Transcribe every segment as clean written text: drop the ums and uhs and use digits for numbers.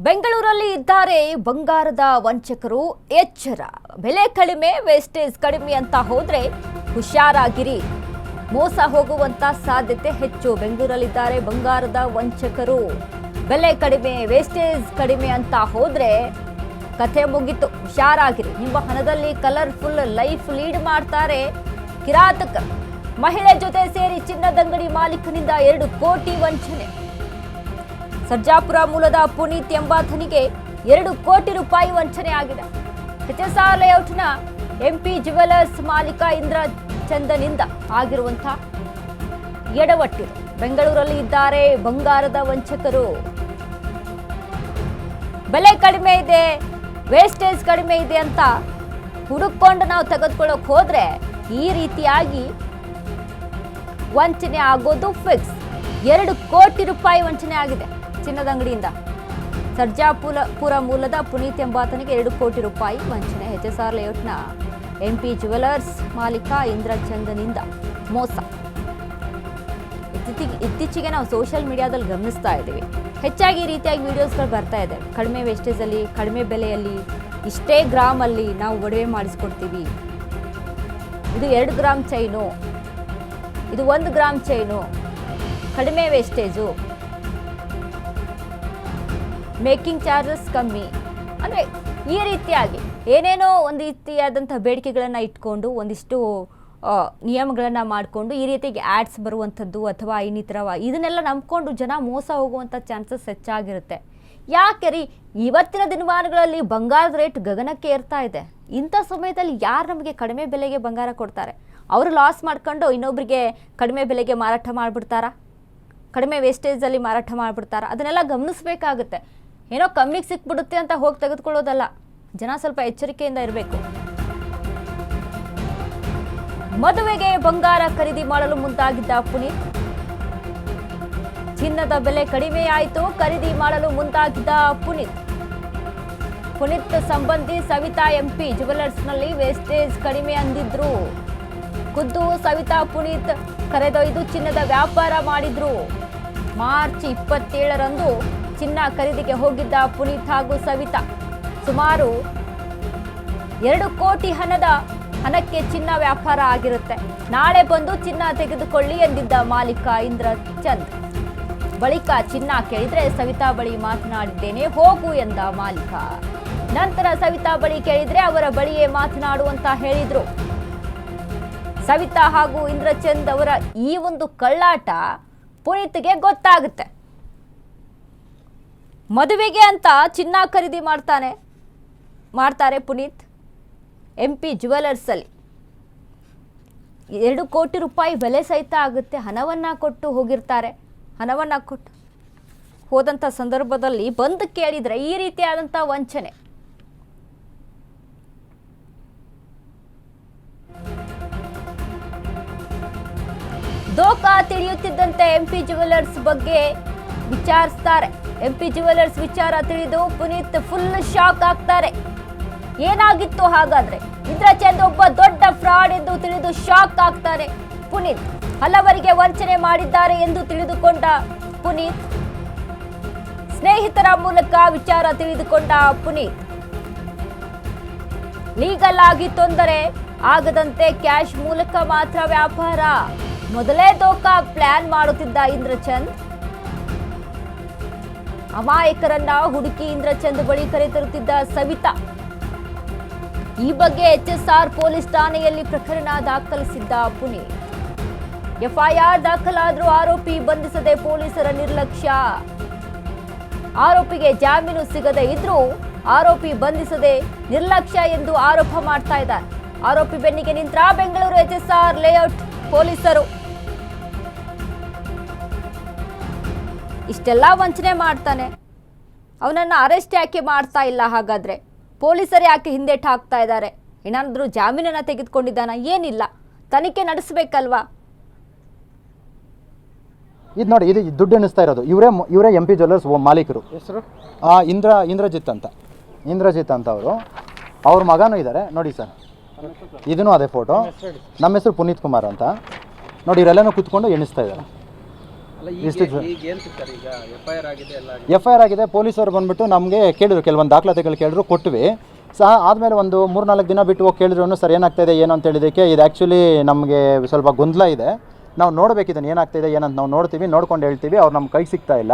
ಬೆಂಗಳೂರಲ್ಲಿ ಇದ್ದಾರೆ ಬಂಗಾರದ ವಂಚಕರು. ಎಚ್ಚರ, ಬೆಲೆ ಕಡಿಮೆ, ವೇಸ್ಟೇಜ್ ಕಡಿಮೆ ಅಂತ ಹೋದ್ರೆ ಹುಷಾರಾಗಿರಿ, ಮೋಸ ಹೋಗುವಂತ ಸಾಧ್ಯತೆ ಹೆಚ್ಚು. ಬೆಂಗಳೂರಲ್ಲಿದ್ದಾರೆ ಬಂಗಾರದ ವಂಚಕರು. ಬೆಲೆ ಕಡಿಮೆ, ವೇಸ್ಟೇಜ್ ಕಡಿಮೆ ಅಂತ ಹೋದ್ರೆ ಕಥೆ ಮುಗಿತು, ಹುಷಾರಾಗಿರಿ. ನಿಮ್ಮ ಹಣದಲ್ಲಿ ಕಲರ್ಫುಲ್ ಲೈಫ್ ಲೀಡ್ ಮಾಡ್ತಾರೆ ಕಿರಾತಕರು. ಮಹಿಳೆ ಜೊತೆ ಸೇರಿ ಚಿನ್ನದಂಗಡಿ ಮಾಲೀಕನಿಂದ 2 ಕೋಟಿ ವಂಚನೆ. ಸರ್ಜಾಪುರ ಮೂಲದ ಪುನೀತ್ ಎಂಬಾತನಿಗೆ 2 ಕೋಟಿ ರೂಪಾಯಿ ವಂಚನೆ ಆಗಿದೆ. HSR ಲೇಔಟ್ನ MP ಜ್ಯುವೆಲರ್ಸ್ ಮಾಲೀಕ ಇಂದ್ರ ಚಂದನಿಂದ ಆಗಿರುವಂತಹ ಎಡವಟ್ಟು. ಬೆಂಗಳೂರಲ್ಲಿ ಇದ್ದಾರೆ ಬಂಗಾರದ ವಂಚಕರು. ಬೆಲೆ ಕಡಿಮೆ ಇದೆ, ವೇಸ್ಟೇಜ್ ಕಡಿಮೆ ಇದೆ ಅಂತ ಹುಡುಕೊಂಡು ನಾವು ತೆಗೆದುಕೊಳ್ಳೋಕೆ ಹೋದ್ರೆ ಈ ರೀತಿಯಾಗಿ ವಂಚನೆ ಆಗೋದು ಫಿಕ್ಸ್. 2 ಕೋಟಿ ರೂಪಾಯಿ ವಂಚನೆ ಆಗಿದೆ ಚಿನ್ನದ ಅಂಗಡಿಯಿಂದ. ಸರ್ಜಾಪುರ ಮೂಲದ ಪುನೀತ್ ಎಂಬಾತನಿಗೆ 2 ಕೋಟಿ ರೂಪಾಯಿ ವಂಚನೆ. HSR ಲೇಔಟ್ನ MP ಜ್ಯುವೆಲರ್ಸ್ ಮಾಲೀಕ ಇಂದ್ರ ಚಂದನಿಂದ ಮೋಸ. ಇತ್ತೀಚೆಗೆ ನಾವು ಸೋಷಿಯಲ್ ಮೀಡಿಯಾದಲ್ಲಿ ಗಮನಿಸ್ತಾ ಇದ್ದೀವಿ, ಹೆಚ್ಚಾಗಿ ಈ ರೀತಿಯಾಗಿ ವಿಡಿಯೋಸ್ಗಳು ಬರ್ತಾ ಇದೆ. ಕಡಿಮೆ ವೇಸ್ಟೇಜಲ್ಲಿ, ಕಡಿಮೆ ಬೆಲೆಯಲ್ಲಿ, ಇಷ್ಟೇ ಗ್ರಾಮಲ್ಲಿ ನಾವು ಒಡವೆ ಮಾಡಿಸ್ಕೊಡ್ತೀವಿ. ಇದು 2 ಗ್ರಾಮ್ ಚೈನು, ಇದು 1 ಗ್ರಾಮ್ ಚೈನು, ಕಡಿಮೆ ವೇಸ್ಟೇಜು, ಮೇಕಿಂಗ್ ಚಾರ್ಜಸ್ ಕಮ್ಮಿ. ಅಂದರೆ ಈ ರೀತಿಯಾಗಿ ಏನೇನೋ ಒಂದು ರೀತಿಯಾದಂಥ ಬೇಡಿಕೆಗಳನ್ನು ಇಟ್ಕೊಂಡು ಒಂದಿಷ್ಟು ನಿಯಮಗಳನ್ನು ಮಾಡಿಕೊಂಡು ಈ ರೀತಿಯಾಗಿ ಆ್ಯಡ್ಸ್ ಬರುವಂಥದ್ದು ಅಥವಾ ಇದನ್ನೆಲ್ಲ ನಂಬ್ಕೊಂಡು ಜನ ಮೋಸ ಹೋಗುವಂಥ ಚಾನ್ಸಸ್ ಹೆಚ್ಚಾಗಿರುತ್ತೆ. ಯಾಕೆ ರೀ, ಇವತ್ತಿನ ದಿನಮಾನಗಳಲ್ಲಿ ಬಂಗಾರದ ರೇಟ್ ಗಗನಕ್ಕೆ ಏರ್ತಾ ಇದೆ. ಇಂಥ ಸಮಯದಲ್ಲಿ ಯಾರು ನಮಗೆ ಕಡಿಮೆ ಬೆಲೆಗೆ ಬಂಗಾರ ಕೊಡ್ತಾರೆ? ಅವರು ಲಾಸ್ ಮಾಡ್ಕೊಂಡು ಇನ್ನೊಬ್ಬರಿಗೆ ಕಡಿಮೆ ಬೆಲೆಗೆ ಮಾರಾಟ ಮಾಡಿಬಿಡ್ತಾರಾ? ಕಡಿಮೆ ವೇಸ್ಟೇಜಲ್ಲಿ ಮಾರಾಟ ಮಾಡಿಬಿಡ್ತಾರಾ? ಅದನ್ನೆಲ್ಲ ಗಮನಿಸಬೇಕಾಗುತ್ತೆ. ಏನೋ ಕಮ್ಮಿಗೆ ಸಿಕ್ಬಿಡುತ್ತೆ ಅಂತ ಹೋಗಿ ತೆಗೆದುಕೊಳ್ಳೋದಲ್ಲ. ಜನ ಸ್ವಲ್ಪ ಎಚ್ಚರಿಕೆಯಿಂದ ಇರಬೇಕು. ಮದುವೆಗೆ ಬಂಗಾರ ಖರೀದಿ ಮಾಡಲು ಮುಂದಾಗಿದ್ದ ಪುನೀತ್. ಚಿನ್ನದ ಬೆಲೆ ಕಡಿಮೆ ಆಯಿತು, ಖರೀದಿ ಮಾಡಲು ಮುಂದಾಗಿದ್ದ ಪುನೀತ್ ಸಂಬಂಧಿ ಸವಿತಾ MP ಜ್ಯುವೆಲರ್ಸ್ನಲ್ಲಿ ವೇಸ್ಟೇಜ್ ಕಡಿಮೆ ಅಂದಿದ್ರು. ಖುದ್ದು ಸವಿತಾ ಪುನೀತ್ ಕರೆದೊಯ್ದು ಚಿನ್ನದ ವ್ಯಾಪಾರ ಮಾಡಿದ್ರು. ಮಾರ್ಚ್ 27ರಂದು ಚಿನ್ನ ಖರೀದಿಗೆ ಹೋಗಿದ್ದ ಪುನೀತ್ ಹಾಗೂ ಸವಿತಾ ಸುಮಾರು 2 ಕೋಟಿ ಹಣಕ್ಕೆ ಚಿನ್ನ ವ್ಯಾಪಾರ ಆಗಿರುತ್ತೆ. ನಾಳೆ ಬಂದು ಚಿನ್ನ ತೆಗೆದುಕೊಳ್ಳಿ ಎಂದಿದ್ದ ಮಾಲೀಕ ಇಂದ್ರ ಚಂದ್. ಬಳಿಕ ಚಿನ್ನ ಕೇಳಿದ್ರೆ ಸವಿತಾ ಬಳಿ ಮಾತನಾಡಿದ್ದೇನೆ, ಹೋಗು ಎಂದ ಮಾಲೀಕ. ನಂತರ ಸವಿತಾ ಬಳಿ ಕೇಳಿದ್ರೆ ಅವರ ಬಳಿಯೇ ಮಾತನಾಡು ಅಂತ ಹೇಳಿದ್ರು. ಸವಿತಾ ಹಾಗೂ ಇಂದ್ರಚಂದ್ ಅವರ ಈ ಒಂದು ಕಳ್ಳಾಟ ಪುನೀತ್ಗೆ ಗೊತ್ತಾಗುತ್ತೆ. ಮದುವೆಗೆ ಅಂತ ಚಿನ್ನ ಖರೀದಿ ಮಾಡ್ತಾರೆ ಪುನೀತ್ MP ಜ್ಯುವೆಲರ್ಸ್ ಅಲ್ಲಿ. 2 ಕೋಟಿ ರೂಪಾಯಿ ಬೆಲೆ ಸಹಿತ ಆಗುತ್ತೆ. ಹಣವನ್ನ ಕೊಟ್ಟು ಹೋಗಿರ್ತಾರೆ. ಹಣವನ್ನ ಕೊಟ್ಟು ಹೋದಂಥ ಸಂದರ್ಭದಲ್ಲಿ ಬಂದು ಕೇಳಿದ್ರೆ ಈ ರೀತಿಯಾದಂಥ ವಂಚನೆ. ದೋಖಾ ತಿಳಿಯುತ್ತಿದ್ದಂತೆ MP ಜ್ಯುವೆಲರ್ಸ್ ಬಗ್ಗೆ ವಿಚಾರಿಸ್ತಾರೆ. MP ಜ್ಯುವೆಲರ್ಸ್ ವಿಚಾರ ತಿಳಿದು ಪುನೀತ್ ಫುಲ್ ಶಾಕ್ ಆಗ್ತಾರೆ. ಏನಾಗಿತ್ತು ಹಾಗಾದ್ರೆ? ಇಂದ್ರಚಂದ್ ಒಬ್ಬ ದೊಡ್ಡ ಫ್ರಾಡ್ ಎಂದು ತಿಳಿದು ಶಾಕ್ ಆಗ್ತಾರೆ ಪುನೀತ್. ಹಲವರಿಗೆ ವಂಚನೆ ಮಾಡಿದ್ದಾರೆ ಎಂದು ತಿಳಿದುಕೊಂಡ ಪುನೀತ್. ಸ್ನೇಹಿತರ ಮೂಲಕ ವಿಚಾರ ತಿಳಿದುಕೊಂಡ ಪುನೀತ್ ಲೀಗಲ್ ಆಗಿ ತೊಂದರೆ ಆಗದಂತೆ ಕ್ಯಾಶ್ ಮೂಲಕ ಮಾತ್ರ ವ್ಯಾಪಾರ. ಮೊದಲೇ ದೋಖಾ ಪ್ಲಾನ್ ಮಾಡುತ್ತಿದ್ದ ಇಂದ್ರಚಂದ್ ಅಮಾಯಕರನ್ನ ಹುಡುಕಿ ಇಂದ್ರಚಂದ್ ಬಳಿ ಕರೆತರುತ್ತಿದ್ದ ಸವಿತಾ. ಈ ಬಗ್ಗೆ HSR ಪೊಲೀಸ್ ಠಾಣೆಯಲ್ಲಿ ಪ್ರಕರಣ ದಾಖಲಿಸಿದ್ದ ಪುನೀತ್. FIR ದಾಖಲಾದರೂ ಆರೋಪಿ ಬಂಧಿಸದೆ ಪೊಲೀಸರ ನಿರ್ಲಕ್ಷ್ಯ. ಆರೋಪಿಗೆ ಜಾಮೀನು ಸಿಗದೆ ಇದ್ರೂ ಆರೋಪಿ ಬಂಧಿಸದೆ ನಿರ್ಲಕ್ಷ್ಯ ಎಂದು ಆರೋಪ ಮಾಡ್ತಾ ಇದ್ದಾರೆ. ಆರೋಪಿ ಬೆನ್ನಿಗೆ ನಿಂತ ಬೆಂಗಳೂರು HSR ಲೇಔಟ್ ಪೊಲೀಸರು. ಇಷ್ಟೆಲ್ಲ ವಂಚನೆ ಮಾಡ್ತಾನೆ, ಅವನನ್ನು ಅರೆಸ್ಟ್ ಯಾಕೆ ಮಾಡ್ತಾ ಇಲ್ಲ? ಹಾಗಾದ್ರೆ ಪೊಲೀಸರು ಯಾಕೆ ಹಿಂದೇಟು ಹಾಕ್ತಾ ಇದ್ದಾರೆ? ಏನಾದರೂ ಜಾಮೀನನ್ನು ತೆಗೆದುಕೊಂಡಿದ್ದಾನ? ಏನಿಲ್ಲ, ತನಿಖೆ ನಡೆಸಬೇಕಲ್ವಾ? ಇದು ನೋಡಿ, ಇದು ದುಡ್ಡು ಎಣಿಸ್ತಾ ಇರೋದು ಇವರೇ MP ಜ್ಯುವೆಲರ್ಸ್ ಮಾಲೀಕರು. ಹೆಸರು ಇಂದ್ರಜಿತ್ ಅಂತ ಅವ್ರ ಮಗನೂ ಇದ್ದಾರೆ ನೋಡಿ ಸರ್. ಇದೂ ಅದೇ ಫೋಟೋ. ನಮ್ಮ ಹೆಸರು ಪುನೀತ್ ಕುಮಾರ್ ಅಂತ ನೋಡಿ. ಇವರೆಲ್ಲನೂ ಕೂತ್ಕೊಂಡು ಎಣಿಸ್ತಾ ಇದ್ದಾರೆ. FIR ಆಗಿದೆ. ಪೊಲೀಸರು ಬಂದ್ಬಿಟ್ಟು ನಮಗೆ ಕೇಳಿದ್ರು, ಕೆಲವೊಂದು ದಾಖಲಾತಿಗಳು ಕೇಳಿದ್ರು, ಕೊಟ್ವಿ ಸಹ. ಆದಮೇಲೆ ಒಂದು 3-4 ದಿನ ಬಿಟ್ಟು ಹೋಗಿ ಕೇಳಿದ್ರು ಸರ್ ಏನಾಗ್ತಾಯಿದೆ ಏನು ಅಂತ ಹೇಳಿದ್ದಕ್ಕೆ ಇದು ಆ್ಯಕ್ಚುಲಿ ನಮಗೆ ಸ್ವಲ್ಪ ಗೊಂದಲ ಇದೆ, ನಾವು ನೋಡಬೇಕಿದ್ದಾನೆ ಏನಾಗ್ತಾಯಿದೆ ಏನಂತ ನಾವು ನೋಡ್ತೀವಿ, ನೋಡ್ಕೊಂಡು ಹೇಳ್ತೀವಿ, ಅವ್ರು ನಮ್ಮ ಕೈಗೆ ಸಿಗ್ತಾ ಇಲ್ಲ.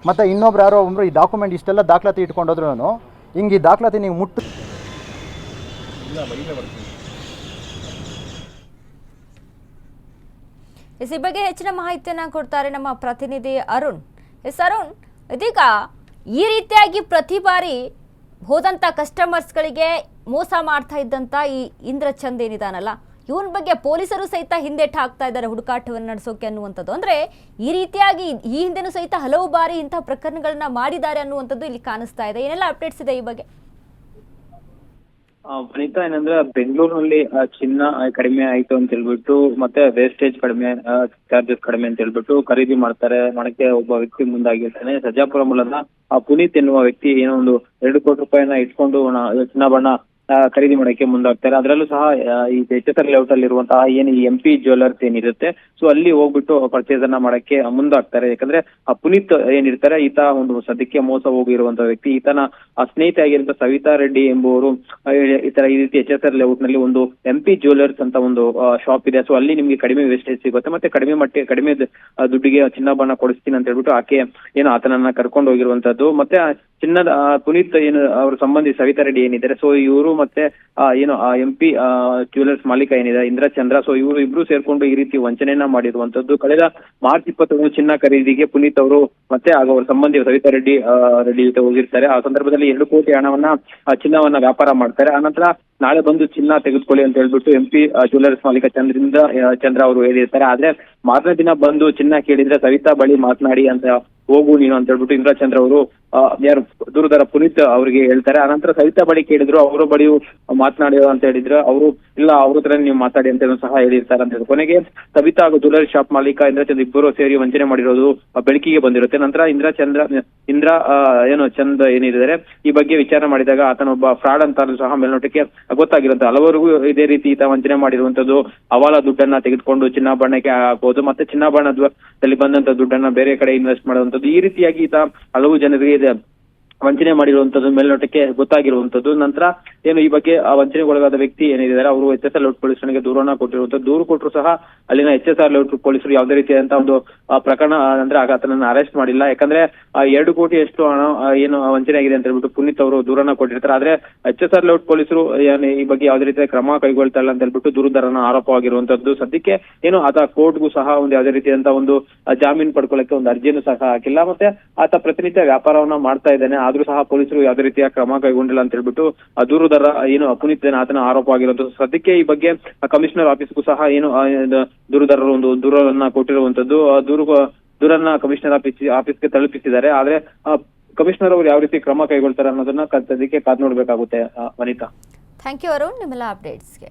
ಮತ್ತು ಇನ್ನೊಬ್ರು ಯಾರೋ ಒಬ್ಬರು ಈ ಡಾಕ್ಯುಮೆಂಟ್ ಇಷ್ಟೆಲ್ಲ ದಾಖಲಾತಿ ಇಟ್ಕೊಂಡೋದ್ರೂ ಹಿಂಗೆ ಈ ದಾಖಲಾತಿ ನೀವು ಮುಟ್ಟು ಈ ಬಗ್ಗೆ ಹೆಚ್ಚಿನ ಮಾಹಿತಿಯನ್ನು ಕೊಡ್ತಾರೆ ನಮ್ಮ ಪ್ರತಿನಿಧಿ ಅರುಣ್. ಅರುಣ್, ಇದೀಗ ಈ ರೀತಿಯಾಗಿ ಪ್ರತಿ ಬಾರಿ ಹೋದಂಥ ಕಸ್ಟಮರ್ಸ್ಗಳಿಗೆ ಮೋಸ ಮಾಡ್ತಾ ಇದ್ದಂಥ ಈ ಇಂದ್ರಚಂದ್ ಏನಿದಾನಲ್ಲ, ಇವನ ಬಗ್ಗೆ ಪೊಲೀಸರು ಸಹಿತ ಹಿಂದೆಟ್ಟು ಹಾಕ್ತಾ ಇದ್ದಾರೆ ಹುಡುಕಾಟವನ್ನು ನಡೆಸೋಕೆ ಅನ್ನುವಂಥದ್ದು. ಅಂದರೆ ಈ ರೀತಿಯಾಗಿ ಈ ಹಿಂದೆನೂ ಸಹಿತ ಹಲವು ಬಾರಿ ಇಂಥ ಪ್ರಕರಣಗಳನ್ನ ಮಾಡಿದ್ದಾರೆ ಅನ್ನುವಂಥದ್ದು ಇಲ್ಲಿ ಕಾಣಿಸ್ತಾ ಇದೆ. ಏನೆಲ್ಲ ಅಪ್ಡೇಟ್ಸ್ ಇದೆ ಈ ಬಗ್ಗೆ? ವನಿತಾ, ಏನಂದ್ರೆ ಬೆಂಗಳೂರಿನಲ್ಲಿ ಚಿನ್ನ ಕಡಿಮೆ ಆಯ್ತು ಅಂತ ಹೇಳ್ಬಿಟ್ಟು, ಮತ್ತೆ ವೇಸ್ಟೇಜ್ ಕಡಿಮೆ, ಚಾರ್ಜಸ್ ಕಡಿಮೆ ಅಂತ ಹೇಳ್ಬಿಟ್ಟು ಖರೀದಿ ಮಾಡಕ್ಕೆ ಒಬ್ಬ ವ್ಯಕ್ತಿ ಮುಂದಾಗಿರ್ತಾನೆ. ಸರ್ಜಾಪುರ ಮೂಲದ ಪುನೀತ್ ಎನ್ನುವ ವ್ಯಕ್ತಿ ಏನೋ ಒಂದು 2 ಕೋಟಿ ರೂಪಾಯಿನ ಇಟ್ಕೊಂಡು ಚಿನ್ನಾಭರಣ ಖರೀದಿ ಮಾಡಕ್ಕೆ ಮುಂದಾಗ್ತಾರೆ. ಅದರಲ್ಲೂ ಸಹ ಈ HSR ಲೇಔಟ್ ಅಲ್ಲಿ ಇರುವಂತಹ ಏನು ಈ MP ಜ್ಯುವೆಲ್ಲರ್ಸ್ ಏನಿರುತ್ತೆ, ಸೊ ಅಲ್ಲಿ ಹೋಗ್ಬಿಟ್ಟು ಪರ್ಚೇಸ್ ಅನ್ನ ಮಾಡಕ್ಕೆ ಮುಂದಾಗ್ತಾರೆ. ಯಾಕಂದ್ರೆ ಆ ಪುನೀತ್ ಏನಿರ್ತಾರೆ, ಈತ ಒಂದು ಸದ್ಯಕ್ಕೆ ಮೋಸ ಹೋಗಿರುವಂತಹ ವ್ಯಕ್ತಿ. ಈತನ ಸ್ನೇಹಿತೆ ಆಗಿರುವಂತಹ ಸವಿತಾ ರೆಡ್ಡಿ ಎಂಬುವರು ಈ ರೀತಿ HSR ಲೇಔಟ್ ನಲ್ಲಿ ಒಂದು MP ಜ್ಯುವೆಲ್ಲರ್ಸ್ ಅಂತ ಒಂದು ಶಾಪ್ ಇದೆ. ಸೊ ಅಲ್ಲಿ ನಿಮ್ಗೆ ಕಡಿಮೆ ವೇಸ್ಟೇಜ್ ಸಿಗುತ್ತೆ, ಮತ್ತೆ ಕಡಿಮೆ ದುಡ್ಡಿಗೆ ಚಿನ್ನಾಭರಣ ಕೊಡಿಸ್ತೀನಿ ಅಂತ ಹೇಳ್ಬಿಟ್ಟು ಆಕೆ ಏನು ಆತನನ್ನ ಕರ್ಕೊಂಡು ಹೋಗಿರುವಂತದ್ದು. ಮತ್ತೆ ಚಿನ್ನದ ಪುನೀತ್ ಏನು ಅವ್ರ ಸಂಬಂಧಿ ಸವಿತಾ ರೆಡ್ಡಿ ಏನಿದ್ದಾರೆ, ಸೊ ಇವರು ಮತ್ತೆ ಏನು MP ಜ್ಯುವೆಲ್ಲರ್ಸ್ ಮಾಲೀಕ ಏನಿದೆ ಇಂದ್ರಚಂದ್ರ, ಸೊ ಇವರು ಇಬ್ರು ಸೇರ್ಕೊಂಡು ಈ ರೀತಿ ವಂಚನೆಯನ್ನ ಮಾಡಿರುವಂತದ್ದು. ಕಳೆದ ಮಾರ್ಚ್ 21 ಚಿನ್ನ ಖರೀದಿಗೆ ಪುನೀತ್ ಅವರು ಮತ್ತೆ ಆಗ ಅವ್ರ ಸಂಬಂಧಿ ಸವಿತಾ ರೆಡ್ಡಿ ಜೊತೆ ಹೋಗಿರ್ತಾರೆ. ಆ ಸಂದರ್ಭದಲ್ಲಿ 2 ಕೋಟಿ ಹಣವನ್ನ ಚಿನ್ನವನ್ನ ವ್ಯಾಪಾರ ಮಾಡ್ತಾರೆ. ಆನಂತರ ನಾಳೆ ಬಂದು ಚಿನ್ನ ತೆಗೆದುಕೊಳ್ಳಿ ಅಂತ ಹೇಳ್ಬಿಟ್ಟು MP ಜ್ಯುವೆಲ್ಲರ್ಸ್ ಮಾಲೀಕ ಚಂದ್ರ ಅವರು ಹೇಳಿರ್ತಾರೆ. ಆದ್ರೆ ಮಾರನೇ ದಿನ ಬಂದು ಚಿನ್ನ ಕೇಳಿದ್ರೆ ಸವಿತಾ ಬಳಿ ಮಾತನಾಡಿ ಅಂತ ಹೋಗು ನೀನು ಅಂತ ಹೇಳ್ಬಿಟ್ಟು ಇಂದ್ರಚಂದ್ರ ಅವರು ಯಾರು ದೂರದರ ಪುನೀತ್ ಅವರಿಗೆ ಹೇಳ್ತಾರೆ. ಆನಂತರ ಸವಿತಾ ಬಳಿ ಕೇಳಿದ್ರು, ಅವರ ಬಳಿಯೂ ಮಾತನಾಡಿರೋ ಅಂತ ಹೇಳಿದ್ರು. ಅವರು ಇಲ್ಲ, ಅವ್ರ ಹತ್ರ ನೀವು ಮಾತಾಡಿ ಅಂತ ಸಹ ಹೇಳಿರ್ತಾರೆ ಅಂತ ಹೇಳಿ ಕೊನೆಗೆ ಸವಿತಾ ಹಾಗೂ ಜ್ಯುವೆಲ್ಲರಿ ಶಾಪ್ ಮಾಲೀಕ ಇಂದ್ರಚಂದ್ರ ಇಬ್ಬರು ಸೇರಿ ವಂಚನೆ ಮಾಡಿರೋದು ಬೆಳಕಿಗೆ ಬಂದಿರುತ್ತೆ. ನಂತರ ಚಂದ್ ಏನಿದ್ದಾರೆ ಈ ಬಗ್ಗೆ ವಿಚಾರ ಮಾಡಿದಾಗ ಆತನೊಬ್ಬ ಫ್ರಾಡ್ ಅಂತ ಸಹ ಮೇಲ್ನೋಟಕ್ಕೆ ಗೊತ್ತಾಗಿರುತ್ತೆ. ಹಲವರಿಗೂ ಇದೇ ರೀತಿ ಈತ ವಂಚನೆ ಮಾಡಿರುವಂತದ್ದು, ಹವಾಲ ದುಡ್ಡನ್ನ ತೆಗೆದುಕೊಂಡು ಚಿನ್ನಾಭರಣಕ್ಕೆ ಹಾಕಬಹುದು, ಮತ್ತೆ ಚಿನ್ನಾಭರಣದಲ್ಲಿ ಬಂದಂತ ದುಡ್ಡನ್ನ ಬೇರೆ ಕಡೆ ಇನ್ವೆಸ್ಟ್ ಮಾಡುವಂತದ್ದು, ಈ ರೀತಿಯಾಗಿ ಈತ ಹಲವು ಜನರಿಗೆ ವಂಚನೆ ಮಾಡಿರುವಂತದ್ದು ಮೇಲ್ನೋಟಕ್ಕೆ ಗೊತ್ತಾಗಿರುವಂತದ್ದು. ನಂತರ ಏನು ಈ ಬಗ್ಗೆ ಆ ವಂಚನೆಗೊಳಗಾದ ವ್ಯಕ್ತಿ ಏನಿದ್ದಾರೆ ಅವರು HSR ಲೇಔಟ್ ಪೊಲೀಸ್ ಠಾಣೆಗೆ ದೂರನ್ನ ಕೊಟ್ಟಿರುವಂತದ್ದು. ದೂರು ಕೊಟ್ಟರು ಸಹ ಅಲ್ಲಿನ HSR ಲೇಔಟ್ ಪೊಲೀಸರು ಯಾವುದೇ ರೀತಿಯಾದಂತಹ ಒಂದು ಪ್ರಕರಣ ಅಂದ್ರೆ ಆತನನ್ನ ಅರೆಸ್ಟ್ ಮಾಡಿಲ್ಲ. ಯಾಕಂದ್ರೆ 2 ಕೋಟಿ ಎಷ್ಟು ಹಣ ಏನು ವಂಚನೆ ಆಗಿದೆ ಅಂತ ಹೇಳ್ಬಿಟ್ಟು ಪುನೀತ್ ಅವರು ದೂರನ್ನ ಕೊಟ್ಟಿರ್ತಾರೆ. ಆದ್ರೆ HSR ಲೇಔಟ್ ಪೊಲೀಸರು ಈ ಬಗ್ಗೆ ಯಾವುದೇ ರೀತಿಯ ಕ್ರಮ ಕೈಗೊಳ್ತಾ ಇಲ್ಲ ಅಂತ ಹೇಳ್ಬಿಟ್ಟು ದೂರುದಾರನ ಆರೋಪವಾಗಿರುವಂತದ್ದು. ಸದ್ಯಕ್ಕೆ ಏನು ಆತ ಕೋರ್ಟ್ಗೂ ಸಹ ಒಂದು ಯಾವುದೇ ರೀತಿಯಾದಂತಹ ಒಂದು ಜಾಮೀನು ಪಡ್ಕೊಳ್ಳಕ್ಕೆ ಒಂದು ಅರ್ಜಿಯನ್ನು ಸಹ ಹಾಕಿಲ್ಲ. ಮತ್ತೆ ಆತ ಪ್ರತಿನಿತ್ಯ ವ್ಯಾಪಾರವನ್ನ ಮಾಡ್ತಾ ಇದ್ದಾನೆ, ಆದ್ರೂ ಸಹ ಪೊಲೀಸರು ಯಾವುದೇ ರೀತಿಯ ಕ್ರಮ ಕೈಗೊಂಡಿಲ್ಲ ಅಂತ ಹೇಳ್ಬಿಟ್ಟು ದೂರುದಾರ ಏನು ಪುನೀತ್ ಆತನ ಆರೋಪವಾಗಿರುವಂತದ್ದು. ಸದ್ಯಕ್ಕೆ ಈ ಬಗ್ಗೆ ಕಮಿಷನರ್ ಆಫೀಸ್ಗೂ ಸಹ ಏನು ದೂರುದಾರರು ಒಂದು ದೂರನ್ನ ಕೊಟ್ಟಿರುವಂತದ್ದು. ದೂರನ್ನ ಕಮಿಷನರ್ ಆಫೀಸ್ಗೆ ತಲುಪಿಸಿದ್ದಾರೆ. ಆದ್ರೆ ಕಮಿಷನರ್ ಅವರು ಯಾವ ರೀತಿ ಕ್ರಮ ಕೈಗೊಳ್ತಾರೆ ಅನ್ನೋದನ್ನ ಸದ್ಯಕ್ಕೆ ಕಾದ್ ನೋಡ್ಬೇಕಾಗುತ್ತೆ. ವನಿತಾ, ಥ್ಯಾಂಕ್ ಯು ಅರುಣ್, ನಿಮ್ಮೆಲ್ಲ ಅಪ್ಡೇಟ್ಸ್ಗೆ.